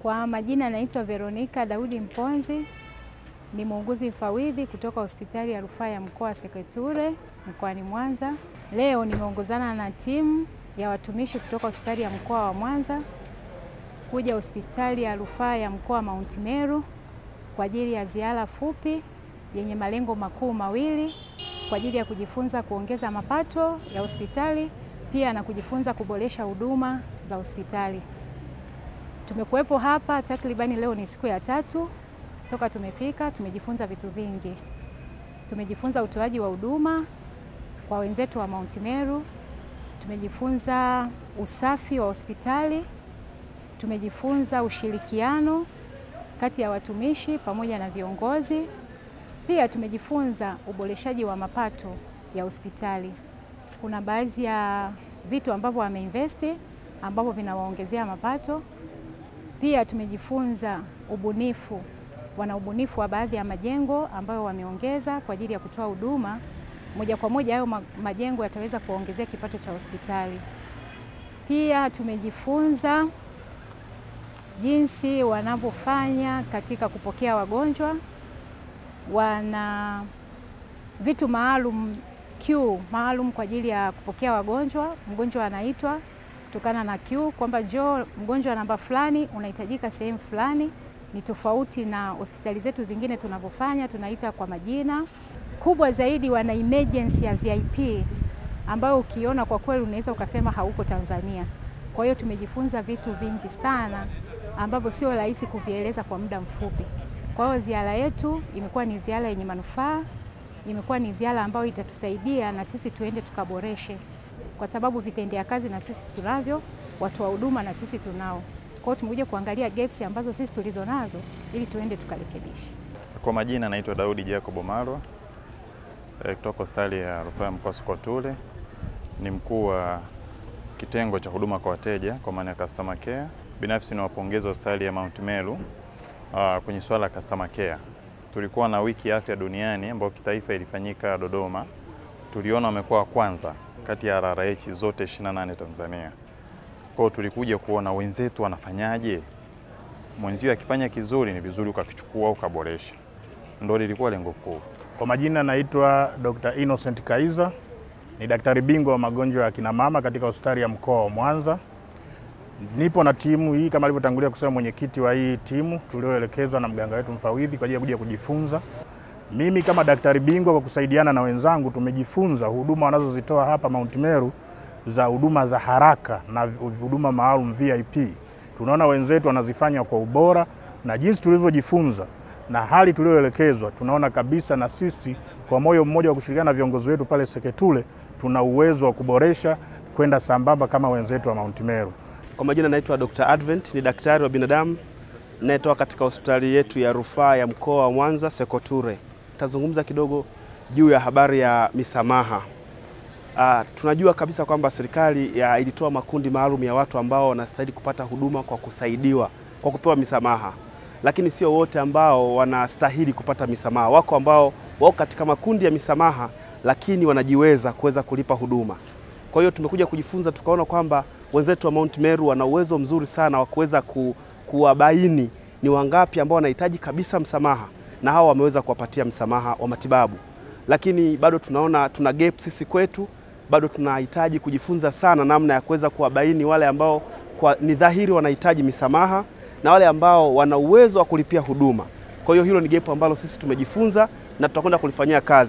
Kwa majina naitwa Veronica Daudi Mponzi, ni muuguzi mfawidhi kutoka hospitali ya rufaa ya mkoa Seketure mkoani Mwanza. Leo nimeongozana na timu ya watumishi kutoka hospitali ya mkoa wa Mwanza kuja hospitali ya rufaa ya mkoa Mount Meru kwa ajili ya ziara fupi yenye malengo makuu mawili, kwa ajili ya kujifunza kuongeza mapato ya hospitali, pia na kujifunza kuboresha huduma za hospitali. Tumekuwepo hapa takribani leo ni siku ya 3 toka tumefika. Tumejifunza vitu vingi. Tumejifunza utoaji wa huduma kwa wenzetu wa Mount Meru, tumejifunza usafi wa hospitali, tumejifunza ushirikiano kati ya watumishi pamoja na viongozi, pia tumejifunza uboreshaji wa mapato ya hospitali. Kuna baadhi ya vitu ambavyo wameinvesti ambavyo vinawaongezea mapato. Pia tumejifunza ubunifu, wana ubunifu wa baadhi ya majengo ambayo wameongeza kwa ajili ya kutoa huduma moja kwa moja. Hayo majengo yataweza kuongezea kipato cha hospitali. Pia tumejifunza jinsi wanavyofanya katika kupokea wagonjwa. Wana vitu maalum, queue maalum kwa ajili ya kupokea wagonjwa. Mgonjwa anaitwa kutokana na queue kwamba njoo mgonjwa namba fulani unahitajika sehemu fulani. Ni tofauti na hospitali zetu zingine tunavyofanya, tunaita kwa majina. Kubwa zaidi wana emergency ya VIP ambayo ukiona kwa kweli unaweza ukasema hauko Tanzania. Kwa hiyo tumejifunza vitu vingi sana ambavyo sio rahisi kuvieleza kwa muda mfupi. Kwa hiyo ziara yetu imekuwa ni ziara yenye manufaa, imekuwa ni ziara ambayo itatusaidia na sisi tuende tukaboreshe, kwa sababu vitendea kazi na sisi tunavyo, watu wa huduma na sisi tunao. Kwa hiyo tumekuja kuangalia gaps ambazo sisi tulizo nazo ili tuende tukarekebishe. Kwa majina naitwa Daudi Jacob Marwa kutoka hospitali ya rufaa ya mkoa Seketure. Ni mkuu wa kitengo cha huduma kwa wateja kwa maana ya customer care. Binafsi niwapongeza hospitali ya Mount Meru kwenye swala la customer care. Tulikuwa na wiki ya afya duniani ambayo kitaifa ilifanyika Dodoma. Tuliona wamekuwa kwanza kati ya RRH zote 28 Tanzania. Kwa hiyo tulikuja kuona wenzetu wanafanyaje. Mwenzio akifanya kizuri ni vizuri ukakichukua ukaboresha. Ndio lilikuwa lengo kuu. Kwa majina naitwa Dr. Innocent Kaiza, ni daktari bingwa wa magonjwa ya kina mama katika hospitali ya mkoa wa Mwanza. Nipo na timu hii kama alivyotangulia kusema mwenyekiti wa hii timu tulioelekezwa na mganga wetu mfawidhi kwa ajili ya kuja kujifunza. Mimi kama daktari bingwa kwa kusaidiana na wenzangu tumejifunza huduma wanazozitoa hapa Mount Meru za huduma za haraka na huduma maalum VIP. Tunaona wenzetu wanazifanya kwa ubora, na jinsi tulivyojifunza na hali tulioelekezwa tunaona kabisa na sisi kwa moyo mmoja wa kushirikiana na viongozi wetu pale Seketure tuna uwezo wa kuboresha kwenda sambamba kama wenzetu wa Mount Meru. Kwa majina naitwa Dr. Advent, ni daktari wa binadamu nayetoka katika hospitali yetu ya rufaa ya mkoa wa Mwanza Seketure. Tazungumza kidogo juu ya habari ya misamaha. Tunajua kabisa kwamba serikali ilitoa makundi maalum ya watu ambao wanastahili kupata huduma kwa kusaidiwa kwa kupewa misamaha, lakini sio wote ambao wanastahili kupata misamaha. Wako ambao wako katika makundi ya misamaha lakini wanajiweza kuweza kulipa huduma. Kwa hiyo tumekuja kujifunza, tukaona kwamba wenzetu wa Mount Meru wana uwezo mzuri sana wa kuweza kuwabaini ni wangapi ambao wanahitaji kabisa msamaha, na hao wameweza kuwapatia msamaha wa matibabu. Lakini bado tunaona tuna gap sisi kwetu, bado tunahitaji kujifunza sana namna ya kuweza kuwabaini wale ambao ni dhahiri wanahitaji misamaha na wale ambao wana uwezo wa kulipia huduma. Kwa hiyo hilo ni gap ambalo sisi tumejifunza na tutakwenda kulifanyia kazi.